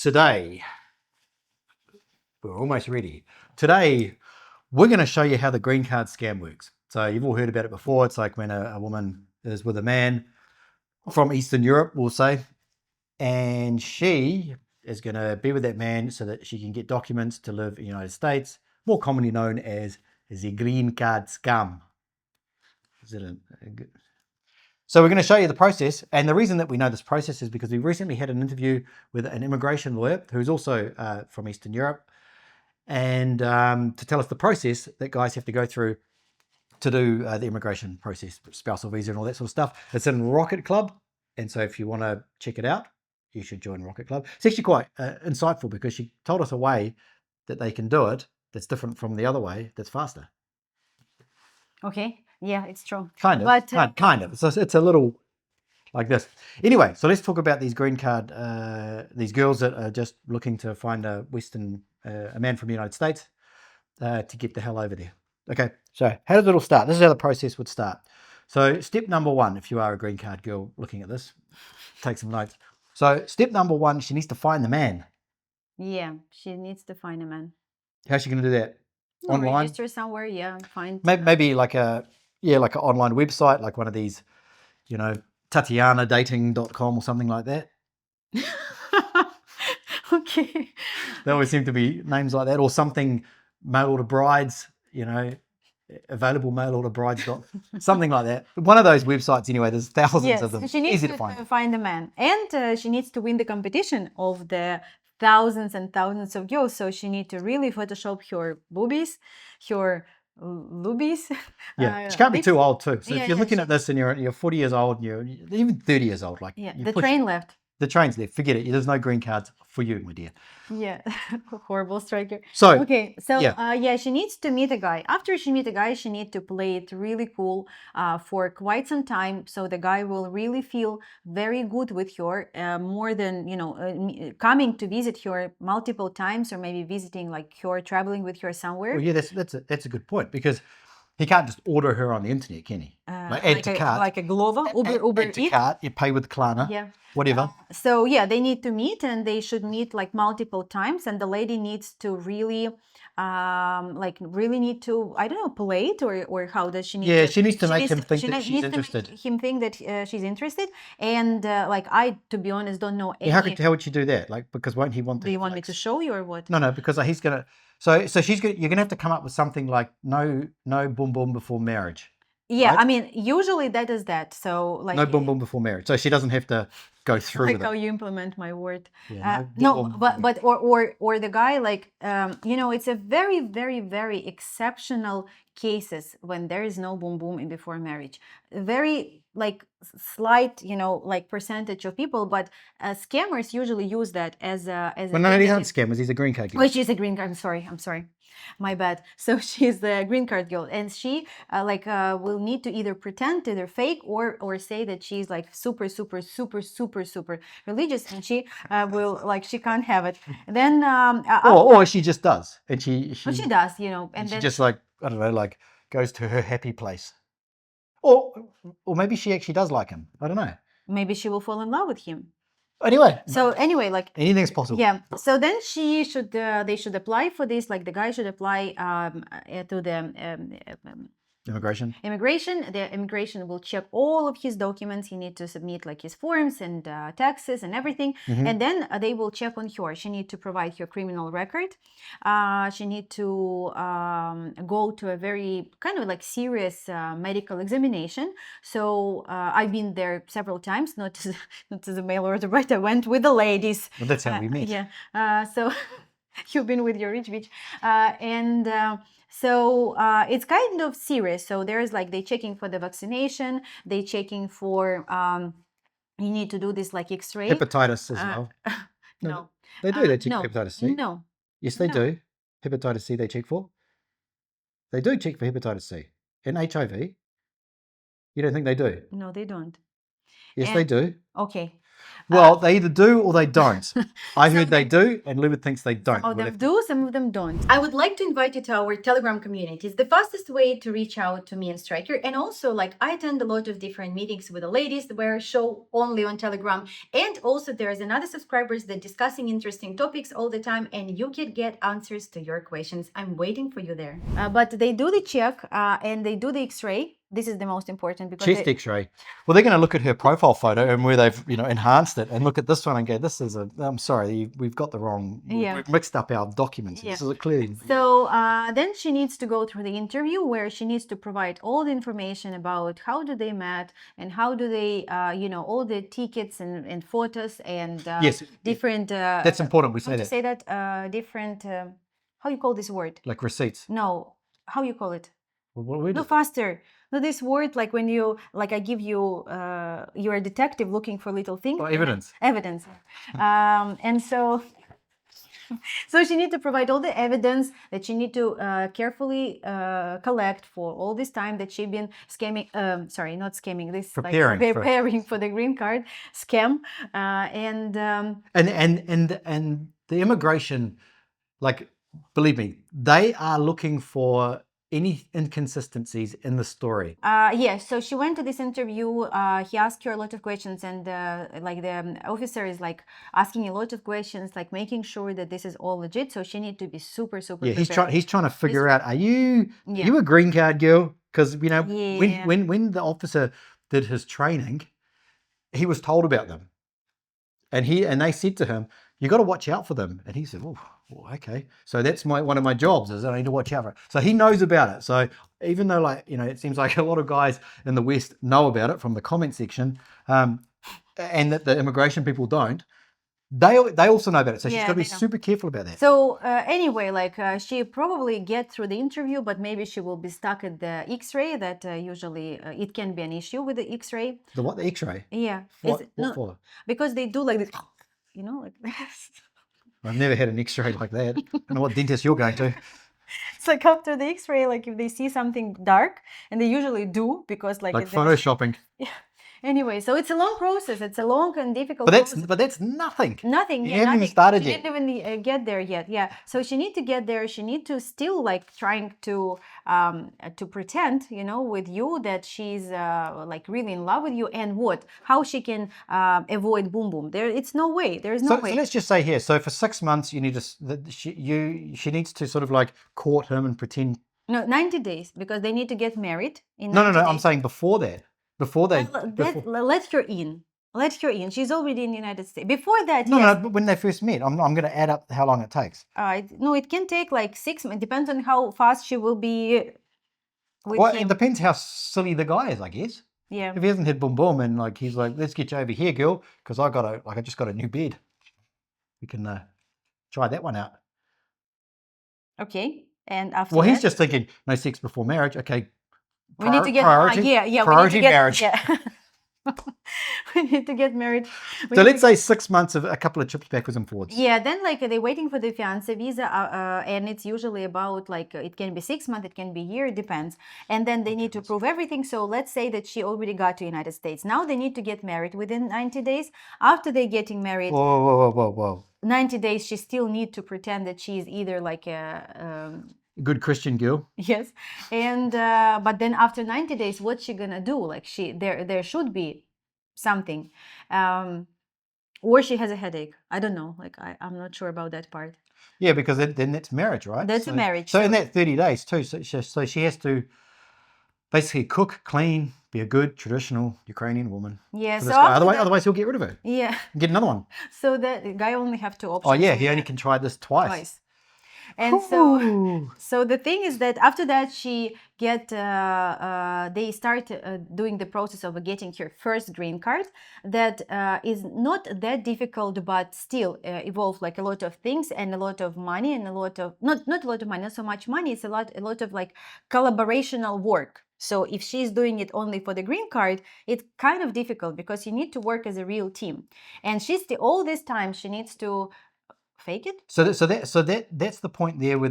today, we're almost ready. Today, we're going to show you how the green card scam works. So you've all heard about it before. It's like when a woman is with a man from Eastern Europe, we'll say, and she is going to be with that man so that she can get documents to live in the United States, more commonly known as the green card scam. So we're going to show you the process, and the reason that we know this process is because we recently had an interview with an immigration lawyer who's also from Eastern Europe, and to tell us the process that guys have to go through to do the immigration process, spousal visa and all that sort of stuff. It's in Rocket Club, and so if you want to check it out, you should join Rocket Club. It's actually quite insightful because she told us a way that they can do it that's different from the other way that's faster. Okay. Yeah, it's true. Kind of, but, kind of. So it's a little like this. Anyway, so let's talk about these green card, these girls that are just looking to find a man from the United States to get the hell over there. Okay, so how does it all start? This is how the process would start. So step number one, if you are a green card girl looking at this, take some notes. So step number one, she needs to find the man. Yeah, she needs to find a man. How's she going to do that? Online? Register somewhere, yeah, find. Maybe like an online website, like one of these, TatianaDating.com or something like that. Okay. There always seem to be names like that, or something mail order brides, available mail order brides. Something like that. One of those websites anyway, there's thousands of them. She needs Easy to to find. find a man. And she needs to win the competition of the thousands and thousands of girls. So she needs to really Photoshop her boobies, her lubies. Yeah, she can't be too old too. So if you're looking at this and you're 40 years old, and you're even 30 years old, like the train left. The train's left. Forget it. There's no green cards for you, my dear. Yeah, horrible striker. So she needs to meet a guy. After she meets a guy, she needs to play it really cool for quite some time, so the guy will really feel very good with her, more than coming to visit her multiple times, or maybe visiting like her, traveling with her somewhere. Well, yeah, that's a good point, because he can't just order her on the internet, can he? Add to cart. Like a Glovo, Uber add to cart, you pay with Klarna, whatever. So yeah, they need to meet, and they should meet like multiple times, and the lady needs to really, I don't know, play it, or how does she need to? Yeah, she needs to make him think that she's interested. Make him think that she's interested, and I, to be honest, don't know. How would she do that? Because won't he want to? Do you want me to show you or what? No, because he's gonna. So you're gonna have to come up with something like no boom boom before marriage. Yeah, right? I mean, usually that is that. So like no boom boom before marriage, so she doesn't have to go through. Like how you implement my word. Yeah, or the guy it's a very, very, very exceptional cases when there is no boom boom in before marriage. Very slight percentage of people, but scammers usually use that as a. Well, no, these aren't scammers. These are green card girls. Which is a green card. I'm sorry. My bad. So she's the green card girl, and she will need to either pretend, either fake, or say that she's like super, super, super, super, super religious, and she will she can't have it. And then or she just does, and she does, and then she just I don't know, goes to her happy place, or maybe she actually does like him. I don't know. Maybe she will fall in love with him. Anyway, anything's possible. Yeah. So then they should apply for this. Like the guy should apply to the immigration. The immigration will check all of his documents. He needs to submit his forms and taxes and everything. Mm-hmm. And then they will check on her. She needs to provide her criminal record. She needs to go to a very kind of serious medical examination. So I've been there several times, not to the mail order, but I went with the ladies. Well, that's how we met. Yeah. So you've been with your rich bitch. So it's kind of serious. So there's they checking for the vaccination. They checking for you need to do this X-ray. Hepatitis as well. No. They do. They check for hepatitis C. No. Yes, they do. Hepatitis C they check for. They do check for hepatitis C. And HIV. You don't think they do? No, they don't. Yes, they do. Okay. Well, they either do or they don't. I heard they do, and Livid thinks they don't. Some of them do, some of them don't. I would like to invite you to our Telegram community. It's the fastest way to reach out to me and Striker. And also, like, I attend a lot of different meetings with the ladies where I show only on Telegram. And also, there's another subscribers that discussing interesting topics all the time, and you can get answers to your questions. I'm waiting for you there. But they do the check and they do the X-ray. This is the most important because Chest X-ray. Well, they're going to look at her profile photo and where they've, enhanced it, and look at this one and go, "This is a." I'm sorry, we've got the wrong. Yeah. We've mixed up our documents. Yeah. This is clearly. So then she needs to go through the interview where she needs to provide all the information about how do they met and how do they, all the tickets and photos and Yes, different. That's important. We say how that. to say that different. How you call this word? Like receipts. No, how you call it? What do we do? No, faster. No, this word, like when you, like I give you, you're a detective looking for little things. Oh, evidence. Evidence. And so she need to provide all the evidence that she need to carefully collect for all this time that she been scamming. Sorry, not scamming. This preparing for the green card scam. And the immigration, like, believe me, they are looking for any inconsistencies in the story. Yes, so she went to this interview. He asked her a lot of questions, and like the officer is like asking a lot of questions, like making sure that this is all legit. So she need to be super Yeah, prepared. he's trying to figure out, are you a green card girl? Because when the officer did his training, he was told about them, and they said to him, "You got to watch out for them." And he said, "Oh, okay." So that's one of my jobs, is that I need to watch out for it. So he knows about it. So even though, like, it seems like a lot of guys in the West know about it from the comment section, and that the immigration people don't, they also know about it. So she's got to be super careful about that. So anyway, like she probably get through the interview, but maybe she will be stuck at the X-ray. That usually it can be an issue with the X-ray. The what? The X-ray? Yeah. What for? Because they do like this, like this. I've never had an X-ray like that. I don't know what dentist you're going to. It's like after the X-ray, like if they see something dark, and they usually do because like photoshopping. Yeah. Anyway, so it's a long process. It's a long and difficult process. But that's nothing. Nothing. You haven't even started yet. She didn't even get there yet. Yeah. So she need to get there. She need to still like trying to pretend, with you that she's like really in love with you, and how she can avoid boom boom. It's no way. There is no way. So let's just say here. So for 6 months, you need to she needs to sort of like court him and pretend. No, 90 days, because they need to get married in. No. I'm saying before that. Before they let her in. Let her in. She's already in the United States. Before that, no, but when they first met, I'm going to add up how long it takes. No, it can take like 6 months. It depends on how fast she will be with him. It depends how silly the guy is, I guess. Yeah. If he hasn't hit boom boom and like he's like, "Let's get you over here, girl, because I just got a new bed. We can try that one out." Okay. And after he's just thinking, no sex before marriage. Okay. We need to get priority marriage. Yeah. We need to get married. So let's say 6 months of a couple of trips backwards and forwards. Yeah, then like they're waiting for the fiance visa, and it's usually about like it can be 6 months, it can be a year, it depends. And then they need to prove everything. So let's say that she already got to United States. Now they need to get married within 90 days. After they getting married, whoa. 90 days, she still need to pretend that she's either like a good Christian girl. Yes, and but then after 90 days, what's she gonna do? Like there should be something, or she has a headache. I don't know. Like I'm not sure about that part. Yeah, because then that's marriage, right? That's a marriage. So in that 30 days too, so she has to basically cook, clean, be a good traditional Ukrainian woman. Yeah. So otherwise he'll get rid of her. Yeah. Get another one. So the guy only have 2 options. Oh yeah, he only can try this twice. And so the thing is that after that they start doing the process of getting her first green card. That is not that difficult, but still involve like a lot of things and a lot of money and a lot of not a lot of money, not so much money. It's a lot of like collaborational work. So if she's doing it only for the green card, it's kind of difficult because you need to work as a real team, and all this time she needs to fake it. So that's the point there where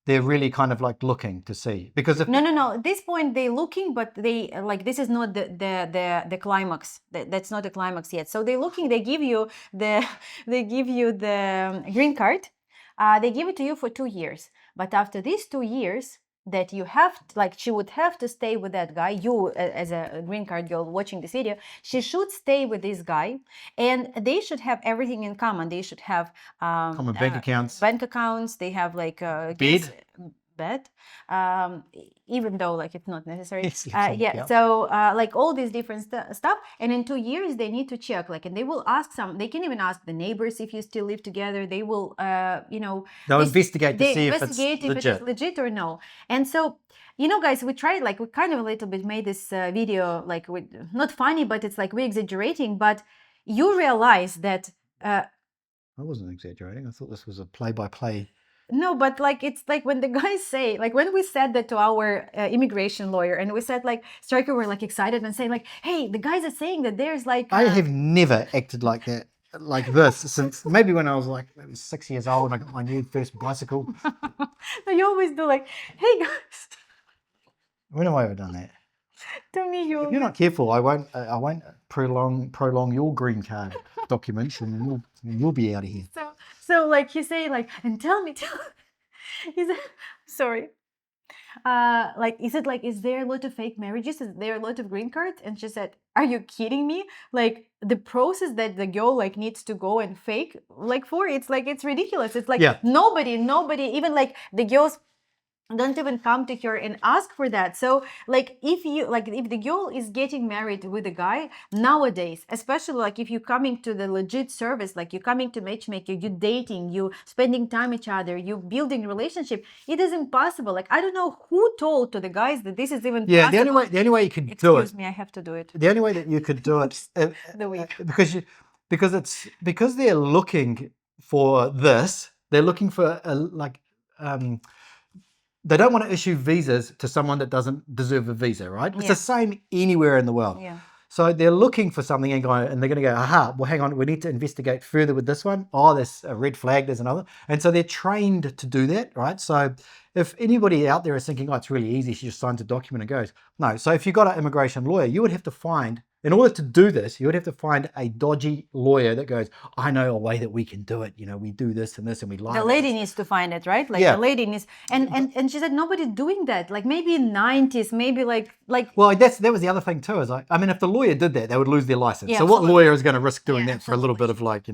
they're really kind of like looking to see? Because if No. At this point, they're looking, but they like this is not the climax. That's not the climax yet. So they're looking. They give you the they give you the green card. They give it to you for 2 years. But after these 2 years, that you have like she would have to stay with that guy. You as a green card girl watching this video, she should stay with this guy, and they should have everything in common. They should have common bank accounts, bank accounts. They have like bed, even though like it's not necessary. yeah. So like all these different stuff, and in 2 years they need to check like, and they will ask they can even ask the neighbors if you still live together. They will they'll investigate to see if it's legit or no. And so guys, we tried like we kind of a little bit made this video like with not funny, but it's like we're exaggerating, but you realize that I wasn't exaggerating. I thought this was a play-by-play. No, but like it's like when the guys say, like when we said that to our immigration lawyer, and we said like Striker were like excited and saying like, hey, the guys are saying that there's like I have never acted like that, like this, since maybe when I was like maybe 6 years old and I got my new first bicycle. You always do like, hey guys. When have I ever done that? To me, if you're not careful, I won't prolong your green card documents, and you'll be out of here. So like you say like, and tell me, he said, sorry. Like, is there a lot of fake marriages? Is there a lot of green cards? And she said, are you kidding me? Like the process that the girl like needs to go and fake like for, it's like, it's ridiculous. It's like nobody, even like the girls don't even come to her and ask for that. So like if the girl is getting married with a guy nowadays, especially like if you're coming to the legit service, like you're coming to matchmaker, you're dating, you spending time with each other, you building relationship, it is impossible. Like I don't know who told to the guys that this is even possible. The only way you could do it. Excuse me, I have to do it. The only way that you could do it because they're looking for this. They're looking for they don't want to issue visas to someone that doesn't deserve a visa, right? It's the same anywhere in the world. Yeah. So they're looking for something and they're going to go, aha, well, hang on, we need to investigate further with this one. Oh, there's a red flag, there's another. And so they're trained to do that, right? So if anybody out there is thinking, oh, it's really easy, she just signs a document and goes. No, so if you've got an immigration lawyer, you would have to find, in order to do this, you would have to find a dodgy lawyer that goes, I know a way that we can do it. We do this and this and we lie. The lady needs to find it, right? Like the lady needs, and she said nobody's doing that. Like maybe in 90s, maybe like. Well, that was the other thing too. Is I mean, if the lawyer did that, they would lose their license. So what lawyer is going to risk doing that for a little bit of like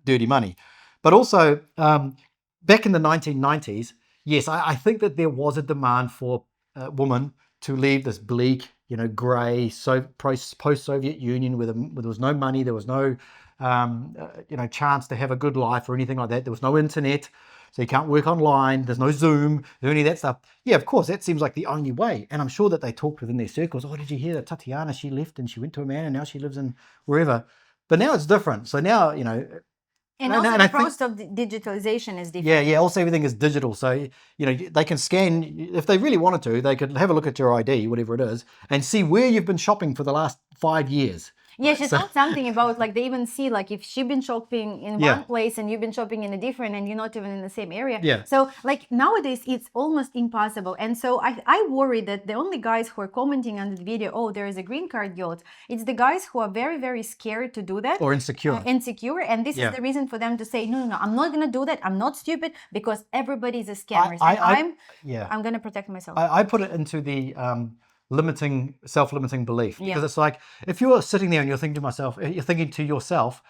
dirty money? But also back in the 1990s, yes, I think that there was a demand for women to leave this bleak, grey, post-Soviet Union where there was no money, there was no, chance to have a good life or anything like that. There was no internet, so you can't work online. There's no Zoom, any of that stuff. Yeah, of course, that seems like the only way. And I'm sure that they talked within their circles. Oh, did you hear that Tatiana, she left and she went to a man and now she lives in wherever. But now it's different. So now, And also the process of digitalization is different. Yeah. Also everything is digital. So, they can scan, if they really wanted to, they could have a look at your ID, whatever it is, and see where you've been shopping for the last 5 years. Yeah, she told something about like they even see like if she's been shopping in one place and you've been shopping in a different and you're not even in the same area. Yeah. So like nowadays it's almost impossible. And so I worry that the only guys who are commenting on the video, oh, there is a green card guilt, it's the guys who are very, very scared to do that. Or insecure. And this is the reason for them to say, no, I'm not going to do that. I'm not stupid because everybody is a scammer. I'm going to protect myself. I put it into the self-limiting belief, because it's like if you're sitting there and you're thinking to yourself,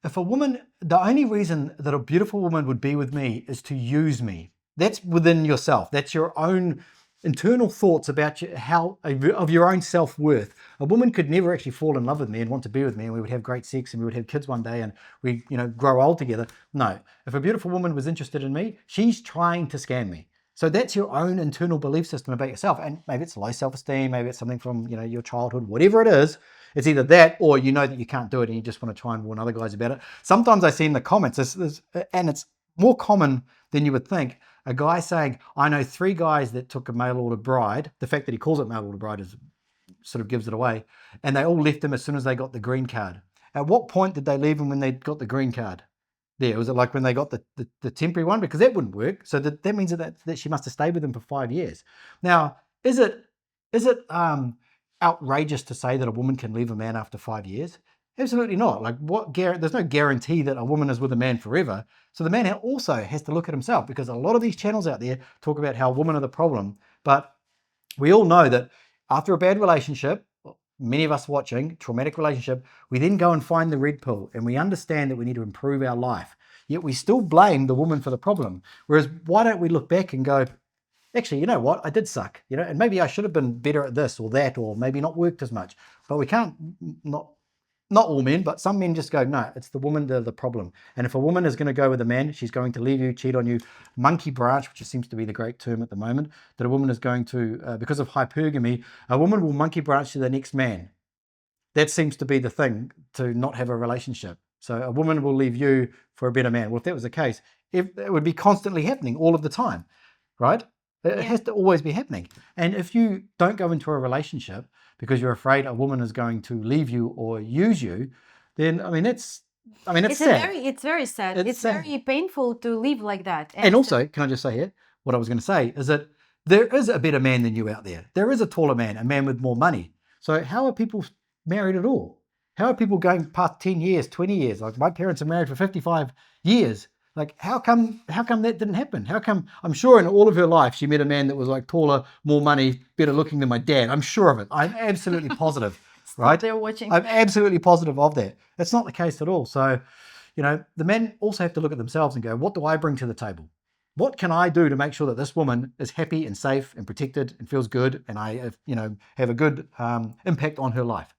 if a woman, the only reason that a beautiful woman would be with me is to use me. That's within yourself. That's your own internal thoughts about of your own self-worth. A woman could never actually fall in love with me and want to be with me and we would have great sex and we would have kids one day and we grow old together. No, if a beautiful woman was interested in me, she's trying to scam me. So that's your own internal belief system about yourself. And maybe it's low self-esteem, maybe it's something from your childhood, whatever it is. It's either that or that you can't do it and you just want to try and warn other guys about it. Sometimes I see in the comments, and it's more common than you would think, a guy saying, I know 3 guys that took a mail order bride. The fact that he calls it mail order bride sort of gives it away. And they all left him as soon as they got the green card. At what point did they leave him when they got the green card? there? Was it like when they got the temporary one? Because that wouldn't work. So that means that she must have stayed with him for 5 years. Now, is it outrageous to say that a woman can leave a man after 5 years? Absolutely not. Like there's no guarantee that a woman is with a man forever. So the man also has to look at himself, because a lot of these channels out there talk about how women are the problem. But we all know that after a bad relationship, many of us watching, traumatic relationship, we then go and find the red pill and we understand that we need to improve our life. Yet we still blame the woman for the problem. Whereas why don't we look back and go, actually, you know what? I did suck, and maybe I should have been better at this or that, or maybe not worked as much. But we can't, not all men, but some men just go, no, it's the woman the problem. And if a woman is going to go with a man, she's going to leave you, cheat on you, monkey branch, which seems to be the great term at the moment, that a woman is going to, because of hypergamy, a woman will monkey branch to the next man. That seems to be the thing, to not have a relationship. So a woman will leave you for a better man. Well, if that was the case, it would be constantly happening all of the time, right? It has to always be happening. And if you don't go into a relationship because you're afraid a woman is going to leave you or use you, then it's sad. It's very sad. It's very painful to live like that. And also, can I just say here, what I was going to say is that there is a better man than you out there. There is a taller man, a man with more money. So how are people married at all? How are people going past 10 years, 20 years? Like my parents are married for 55 years. Like, how come that didn't happen? How come? I'm sure in all of her life she met a man that was like taller, more money, better looking than my dad. I'm sure of it. I'm absolutely positive, right? They're watching. I'm absolutely positive of that. That's not the case at all. So, the men also have to look at themselves and go, what do I bring to the table? What can I do to make sure that this woman is happy and safe and protected and feels good, and I, have a good impact on her life?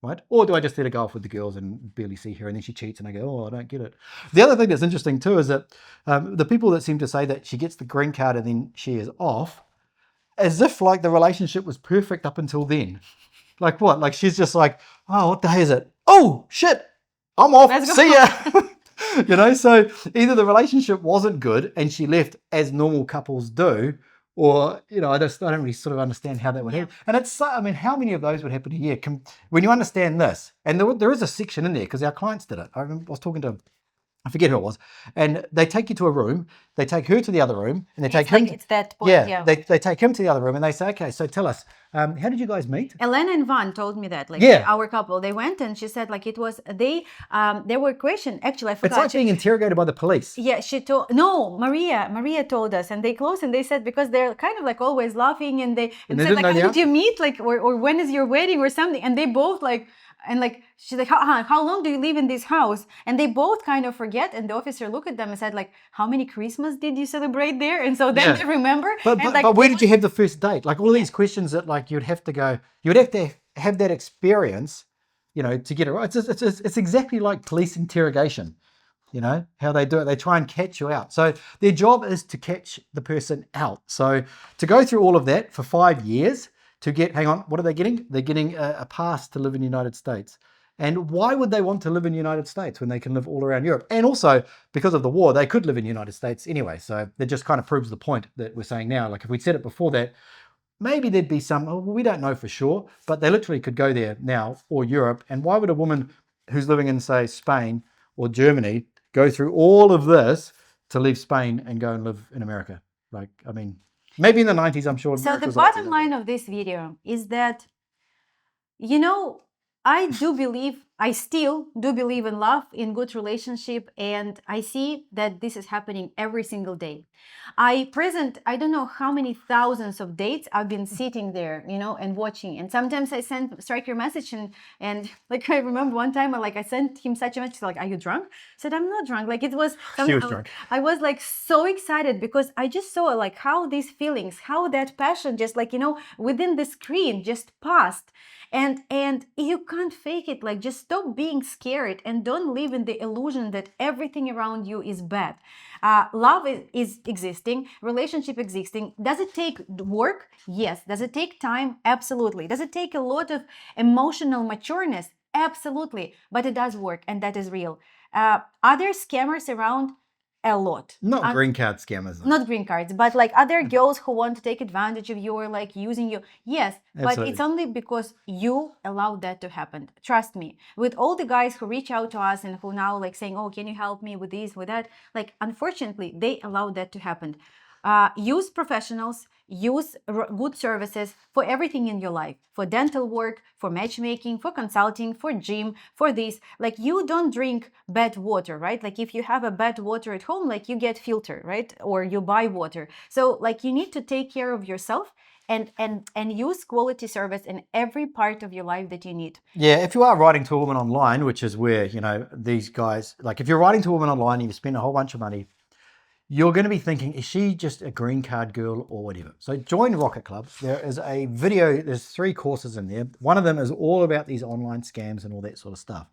Right? Or do I just let her go off with the girls and barely see her, and then she cheats and I go, oh, I don't get it. The other thing that's interesting too is that the people that seem to say that she gets the green card and then she is off, as if like the relationship was perfect up until then. Like what? Like she's just like, oh, what day is it? Oh, shit, I'm off. See ya. So either the relationship wasn't good and she left as normal couples do, or, I don't really sort of understand how that would happen. And it's, how many of those would happen a year? When you understand this, and there is a section in there, because our clients did it. I was talking to, I forget who it was, and they take you to a room, they take her to the other room, and they take him. It's that point, They take him to the other room, and they say, okay, so tell us, how did you guys meet? Elena and Van told me that, our couple, they went and she said, it was, there were questions, actually, I forgot. It's like being interrogated by the police. Yeah, Maria told us, and they closed and they said, because they're kind of always laughing, and they said, how did you meet? Or when is your wedding or something? And they both she's like, how long do you live in this house? And they both kind of forget, and the officer looked at them and said, how many Christmas did you celebrate there? And so then they remember. But where did you have the first date? All these questions that you'd have to have that experience, to get it right. It's exactly like police interrogation. How they do it. They try and catch you out. So their job is to catch the person out. So to go through all of that for 5 years, to get, hang on, what are they getting? They're getting a pass to live in the United States. And why would they want to live in the United States when they can live all around Europe? And also, because of the war, they could live in the United States anyway. So that just kind of proves the point that we're saying now. If we'd said it before that, maybe there'd be we don't know for sure, but they literally could go there now, or Europe. And why would a woman who's living in, say, Spain or Germany go through all of this to leave Spain and go and live in America? Maybe in the 90s, I'm sure. So the bottom line of this video is that, I still do believe in love, in good relationship, and I see that this is happening every single day. I don't know how many thousands of dates I've been sitting there, and watching. And sometimes I send striker message and I remember one time I sent him such a message are you drunk? I said, I'm not drunk. It was she was drunk. I was so excited because I just saw how these feelings, how that passion just within the screen just passed. And you can't fake it. Just stop being scared and don't live in the illusion that everything around you is bad. Love is existing, relationship existing. Does it take work? Yes. Does it take time? Absolutely. Does it take a lot of emotional matureness? Absolutely. But it does work, and that is real. Other scammers around, a lot. Not green card scammers. Though. Not green cards, but like other girls who want to take advantage of you or like using you. Yes, Absolutely. but it's only because you allowed that to happen. Trust me. With all the guys who reach out to us and who now like saying, oh, can you help me with this, with that? Like, unfortunately, they allowed that to happen. Use professionals, use good services for everything in your life, for dental work, for matchmaking, for consulting, for gym, for this. Like, you don't drink bad water, right? Like, if you have a bad water at home, like you get filter, right? Or you buy water. So like you need to take care of yourself and use quality service in every part of your life that you need. Yeah, if you are writing to a woman online, which is where, you know, these guys, like if you're writing to a woman online and you spend a whole bunch of money, you're going to be thinking, is she just a green card girl or whatever? So join Rocket Club. There is a video, there's 3 courses in there. One of them is all about these online scams and all that sort of stuff.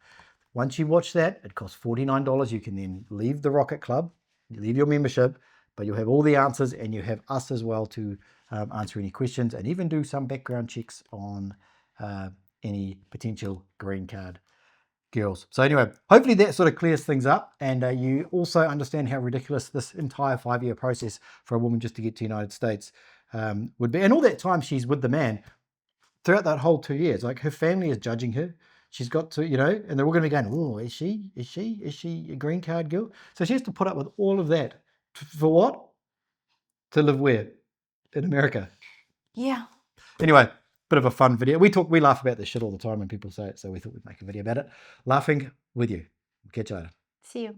Once you watch that, it costs $49. You can then leave the Rocket Club, you leave your membership, but you'll have all the answers and you have us as well to answer any questions and even do some background checks on any potential green card girls. So anyway, hopefully that sort of clears things up, and you also understand how ridiculous this entire 5-year process for a woman just to get to the United States would be. And all that time she's with the man, throughout that whole 2 years, like her family is judging her. She's got to, you know, and they're all going to be going, oh, is she a green card girl? So she has to put up with all of that. For what? To live where? In America. Yeah. Anyway, bit of a fun video. We laugh about this shit all the time when people say it, so we thought we'd make a video about it. Laughing with you. Catch you later. See you.